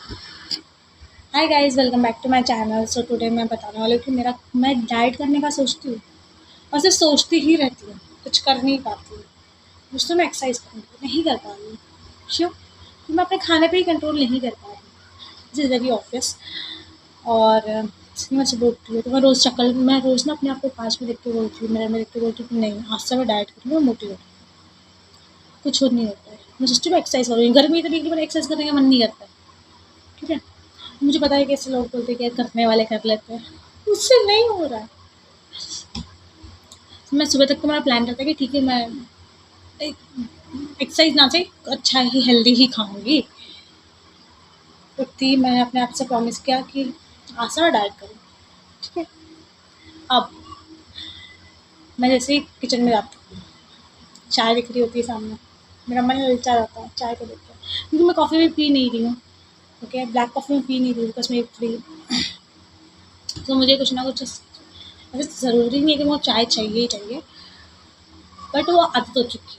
Hi guys, welcome back to my channel. So today मैं बताने वाली हूँ कि मैं डाइट करने का सोचती हूँ और सिर्फ सोचती ही रहती हूँ, कुछ कर नहीं पाती हूँ। कुछ तो मैं एक्सरसाइज करूँगी, नहीं कर पा रही हूँ। क्यों? क्योंकि मैं अपने खाने पे ही कंट्रोल नहीं कर पा रही हूँ। जिस जगह ऑफिस और मैं सुबह उठती हूँ तो मैं रोज़ ना अपने आप को कांच में देख के बोलती हूँ, मिरर में देख के बोलती हूँ कि नहीं, आज से मैं डाइट करूँगी और मोटी हो जाऊँगी। कुछ हो नहीं होता है। मैं सोचती हूँ एक्सरसाइज करूँगी, गर्मी इतनी है कि मेरा एक्सरसाइज करने का मन नहीं करता है। ठीक है? मुझे पता है कि ऐसे लोग बोलते हैं कि यार करने वाले कर लेते हैं, मुझसे नहीं हो रहा है। मैं सुबह तक तो मेरा प्लान रहता है कि ठीक है, मैं एक्सरसाइज ना से अच्छा ही हेल्दी ही खाऊंगी। उठती मैंने अपने आप से प्रॉमिस किया कि आसान डाइट करूँ। ठीक है? अब मैं जैसे ही किचन में जाती हूँ, चाय दिख रही होती है सामने, मेरा मन ललचा जाता है चाय को देख कर, क्योंकि मैं कॉफ़ी भी पी नहीं रही हूँ। ओके, ब्लैक कॉफ़ी में पी नहीं रही हूँ बिकॉज मेरी फ्री। तो मुझे कुछ ना कुछ ऐसे ज़रूरी नहीं है कि मुझे चाय चाहिए ही चाहिए, बट वो आदत हो चुकी है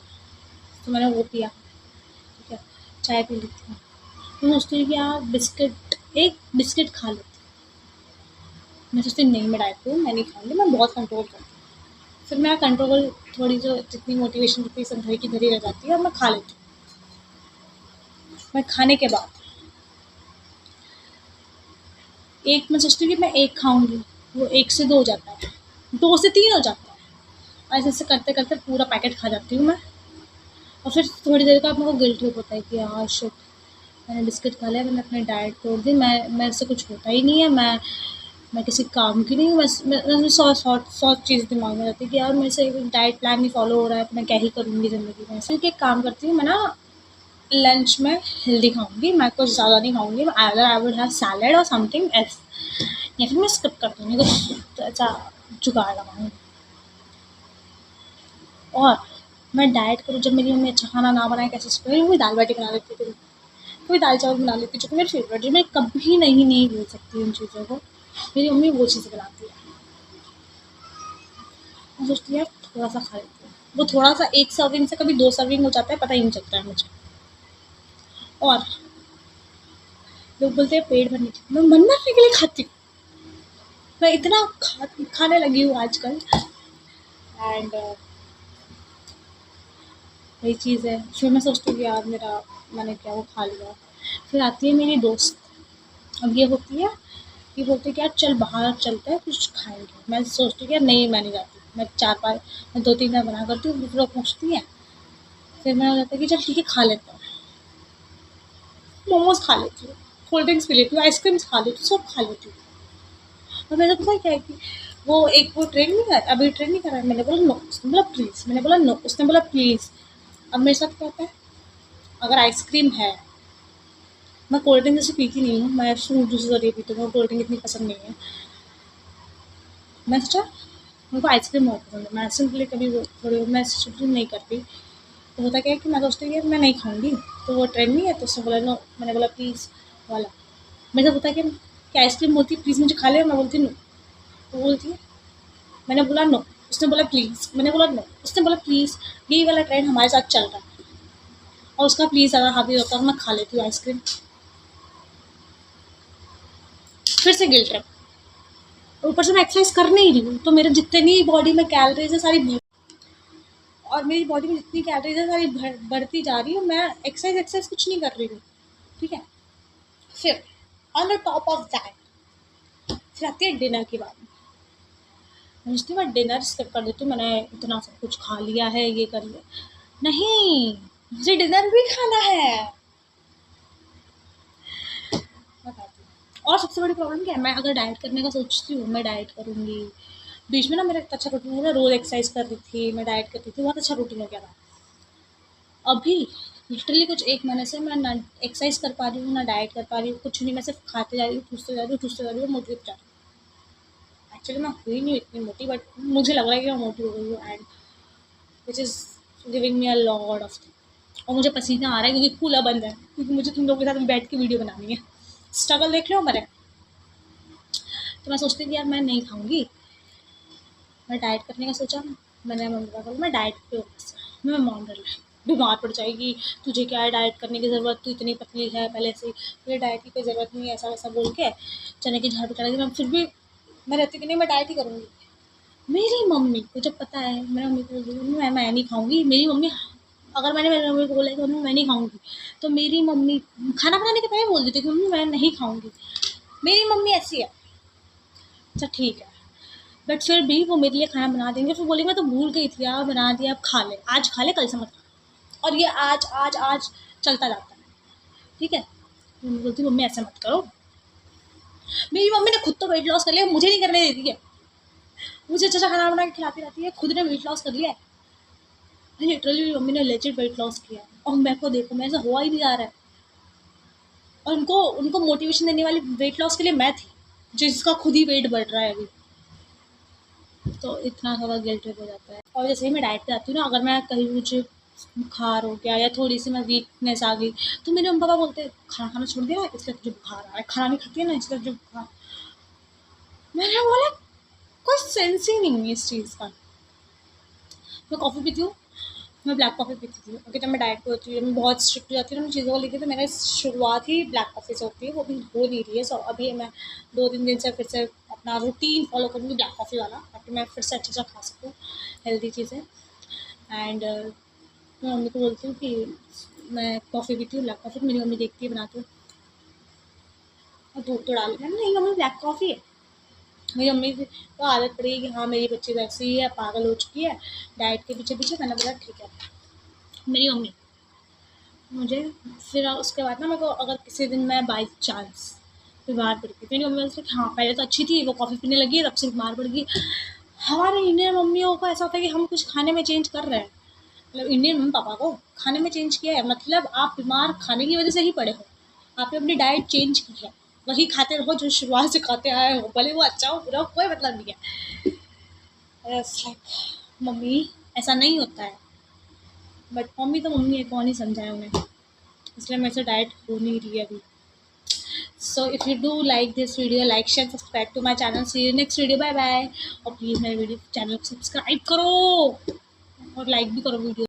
तो मैंने वो पिया। ठीक है, चाय पी लेती हूँ। तो मैं सोचती हूँ कि यार एक बिस्किट खा लेती हूँ। मैं सोचती हूँ नहीं, मैं डाइट पे हूँ, मैं नहीं खाऊँगी, मैं बहुत कंट्रोल करती हूँ। फिर मेरा कंट्रोल थोड़ी जो जितनी मोटिवेशन होती है सब धरी की धरी रह जाती है और मैं खा लेती हूँ। मैं खाने के बाद एक मैं सोचती हूँ कि मैं एक खाऊँगी, वो 1 से 2 हो जाता है, 2 से 3 हो जाता है। ऐसे-ऐसे करते-करते पूरा पैकेट खा जाती हूँ मैं। और फिर थोड़ी देर बाद मेरे को गिल्ट फ़ील होता है कि यार शिट, मैंने बिस्किट खा लिया, मैंने अपनी डाइट तोड़ दी, मेरे से कुछ होता ही नहीं है, मैं किसी काम की नहीं हूँ। बस मैं सौ चीज़ दिमाग में रहती है कि यार मेरे से डाइट प्लान नहीं फ़ॉलो हो रहा है, तो मैं क्या ही करूँगी ज़िंदगी में। इसलिए एक काम करती हूँ मैं ना, लंच में हेल्दी खाऊँगी, मैं कुछ ज़्यादा नहीं खाऊँगी। Either I would have salad और समथिंग एल्स, या फिर मैं स्किप कर दूँगी, कुछ ऐसा जुगाड़ लगाऊँगी। और मैं डाइट करूँ, जब मेरी मम्मी अच्छा खाना ना बनाए कैसे मेरी मम्मी दाल बाटी बना लेती थी, कभी दाल चावल बना लेती, जो कि मेरी फेवरेट है। मैं कभी नहीं भूल सकती उन चीज़ों को। मेरी मम्मी वो चीज़ें बनाती है। मैं सोचती हूँ यार थोड़ा सा खा लेती हूँ, वो थोड़ा सा एक सर्विंग से कभी 2 सर्विंग हो जाता है, पता ही नहीं चलता है मुझे। और लोग बोलते हैं पेट भरने के लिए, मैं मन भरने के लिए खाती हूँ। मैं इतना खाने लगी हूँ आजकल। एंड वही चीज़ है। फिर मैं सोचती हूँ कि यार मेरा मैंने क्या वो खा लिया। फिर आती है मेरी दोस्त, अब ये होती है, ये बोलती है कि यार चल बाहर चलते हैं कुछ खाएँगे। मैं सोचती हूँ कि यार नहीं, मैं नहीं जाती। मैं 2-3 बार मना करती हूँ, फिर वो पूछती हैं। फिर मेरा हो जाता है कि चल ठीक है खा लेते हैं। मोमोज़ खा लेती हूँ, कोल्ड ड्रिंक्स पी लेती हूँ, आइसक्रीम्स खा लेती हूँ, सब खा लेती हूँ। और मैंने पता है क्या है कि वो ट्रेंड नहीं कर अभी ट्रेंड नहीं कर रहा है। मैंने बोला नो, उसने बोला प्लीज़, मैंने बोला नो, उसने बोला प्लीज़। अब मेरे साथ क्या होता है, अगर आइसक्रीम है, मैं कोल्ड ड्रिंक जैसे पीती नहीं हूँ, मैं फ्रूट जूस ज़रिए पीती हूँ, कोल्ड ड्रिंक इतनी पसंद नहीं है। मैं सोचा मेरे को आइसक्रीम बहुत पसंद है, मैं आइसक्रीम के लिए कभी वो थोड़ी मैं शुरू नहीं करती। तो होता क्या है कि मैं सोचती हूँ कि मैं नहीं खाऊँगी, तो वो ट्रेंड नहीं है, तो उसने बोला नो, मैंने बोला प्लीज़ वाला। मेरे साथ होता है कि आइसक्रीम बोलती है प्लीज़ मुझे खा ले, मैं बोलती हूँ नो, वो बोलती है मैंने बोला नो, उसने बोला प्लीज़, मैंने बोला नो, उसने बोला प्लीज़। यही वाला ट्रेंड हमारे साथ चल रहा है और उसका प्लीज़ अगर हावी होता है तो मैं खा लेती हूँ आइसक्रीम। फिर से गिल्ट ट्रिप, ऊपर से मैं एक्सरसाइज कर नहीं रही हूँ, तो मेरे जितनी बॉडी में कैलोरीज़ है सारी और मेरी बॉडी में जितनी कैलोरीज़ है सारी बढ़ती जा रही है। मैं एक्सरसाइज कुछ नहीं कर रही हूँ। ठीक है? फिर on the top of that फिर आती है डिनर की बात। मैं सोचती हूँ मैं डिनर स्किप कर देती हूँ, मैंने इतना सब कुछ खा लिया है, ये कर लिया। नहीं, मुझे डिनर भी खाना है। मैं खाती हूँ। और सबसे बड़ी प्रॉब्लम क्या है, मैं अगर डाइट करने का सोचती हूँ, मैं डाइट करूँगी। बीच में ना मेरा इतना अच्छा रूटीन हो गया, रोज़ एक्सरसाइज कर रही थी, मैं डाइट करती थी, बहुत अच्छा रूटीन हो गया था। अभी लिटरली कुछ 1 महीने से मैं ना एक्सरसाइज कर पा रही हूँ, ना डाइट कर पा रही हूँ, कुछ नहीं, मैं सिर्फ़ खाते जा रही हूँ, ठूसते जा रही हूँ, ठूसते जा रही हूँ, मोटी होती जा रही हूँ। एक्चुअली मैं हुई नहीं इतनी मोटी, बट मुझे लग रहा है कि मैं मोटी हो गई हूँ, and which is giving me a lot of thing. और मुझे पसीना आ रहा है क्योंकि कूलर बंद है, क्योंकि मुझे तुम लोगों के साथ बैठ के वीडियो बनानी है। स्ट्रगल देख रहे हो मेरे? तो मैं सोचती थी यार मैं नहीं खाऊँगी। मैं डाइट करने का सोचा, मैंने मम्मी पापा को बोला मैं डाइट पे हूँ, बस मैं मॉडल है, बीमार पड़ जाएगी, तुझे क्या है डाइट करने की ज़रूरत, तू इतनी पतली है पहले से, तुझे डाइट की कोई ज़रूरत नहीं है, ऐसा वैसा बोल के चने की झाड़ पिटा दी। मैं फिर भी मैं रहती कि नहीं मैं डाइट ही करूँगी। मेरी मम्मी को जब पता है, मेरी मम्मी को बोलती हूँ, मम्मी मैं नहीं खाऊँगी। मेरी मम्मी अगर मैंने मेरी मम्मी को बोला कि मम्मी मैं नहीं खाऊँगी, तो मेरी मम्मी खाना बनाने के पहले बोल देती कि मम्मी मैं नहीं खाऊँगी। मेरी मम्मी ऐसी है। अच्छा ठीक है, बट फिर भी वो मेरे लिए खाना बना देंगे, फिर बोलेंगे तो भूल गई थी यार, बना दिया, अब खा ले, आज खा ले कल से मत खा। और ये आज आज आज चलता जाता है, ठीक है। मम्मी बोलती मम्मी ऐसा मत करो। मेरी मम्मी ने खुद तो वेट लॉस कर लिया, मुझे नहीं करने देती है। मुझे अच्छा खाना बना के खिलाती रहती है, खुद ने वेट लॉस कर लिया है। लिटरली मेरी मम्मी ने लेजिट वेट लॉस किया है, और मेरे को देखो मेरे से हुआ ही नहीं जा रहा है। और उनको उनको मोटिवेशन देने वाली वेट लॉस के लिए मैं थी, जिसका खुद ही वेट बढ़ रहा है अभी। तो इतना ज़्यादा गिल्ट ट्रिप हो जाता है। और जैसे ही मैं डाइट पे आती हूँ ना, अगर मैं कहीं मुझे बुखार हो गया या थोड़ी सी मैं वीकनेस आ गई, तो मेरे मम्मी पापा बोलते हैं खाना खाना छोड़ दिया इसलिए तुझे बुखार आ रहा है, खाना नहीं खाती है ना इसलिए तुझे बुखार। मैंने बोला कोई सेंस ही नहीं है इस चीज़ का। मैं कॉफ़ी पीती हूँ, मैं ब्लैक कॉफ़ी पीती थी, ओके। जब मैं डाइट पे होती हूँ, मैं बहुत स्ट्रिक्ट हो जाती हूँ ना चीज़ों को लेके, तो मेरा शुरुआत ही ब्लैक कॉफ़ी से होती है, वो भी हो नहीं रही है। सो अभी मैं 2-3 दिन से फिर से अपना रूटीन फॉलो करूँगी ब्लैक कॉफ़ी वाला, ताकि मैं फिर से अच्छे से खा सकूँ हेल्दी चीज़ें। एंड मैं मम्मी को बोलती हूँ कि मैं कॉफ़ी पीती हूँ ब्लैक कॉफ़ी, मेरी मम्मी देखती है बनाती हूँ, और दूध तो डाल नहीं मम्मी ब्लैक कॉफ़ी है। मेरी मम्मी की तो आदत पड़ी है कि हाँ मेरी बच्ची तो ऐसी ही है, पागल हो चुकी है डाइट के पीछे पीछे। मैंने बोला ठीक है। मेरी मम्मी मुझे फिर उसके बाद ना, मेरे को अगर किसी दिन मैं बाई चांस बीमार पड़ गई, मेरी मम्मी बोलती हाँ पहले तो अच्छी थी, वो कॉफ़ी पीने लगी तब से बीमार पड़ गई। हमारे इंडियन मम्मियों को ऐसा होता है कि हम कुछ खाने में चेंज कर रहे हैं, मतलब इंडियन मम्मी पापा को खाने में चेंज किया है, मतलब आप बीमार खाने की वजह से ही पड़े हो, आपने अपनी डाइट चेंज की है, वही खाते रहो जो शुरुआत से खाते आए हो, भले वो अच्छा हो बुरा हो कोई मतलब नहीं है। मम्मी ऐसा नहीं होता है, बट मम्मी तो मम्मी है, कौन ही समझाए उन्हें, इसलिए मेरे से डाइट हो नहीं रही है अभी। So if you do like this video, like share subscribe to my channel, see you next video, bye bye. और प्लीज़ मेरे वीडियो चैनल को सब्सक्राइब करो और लाइक भी करो वीडियो।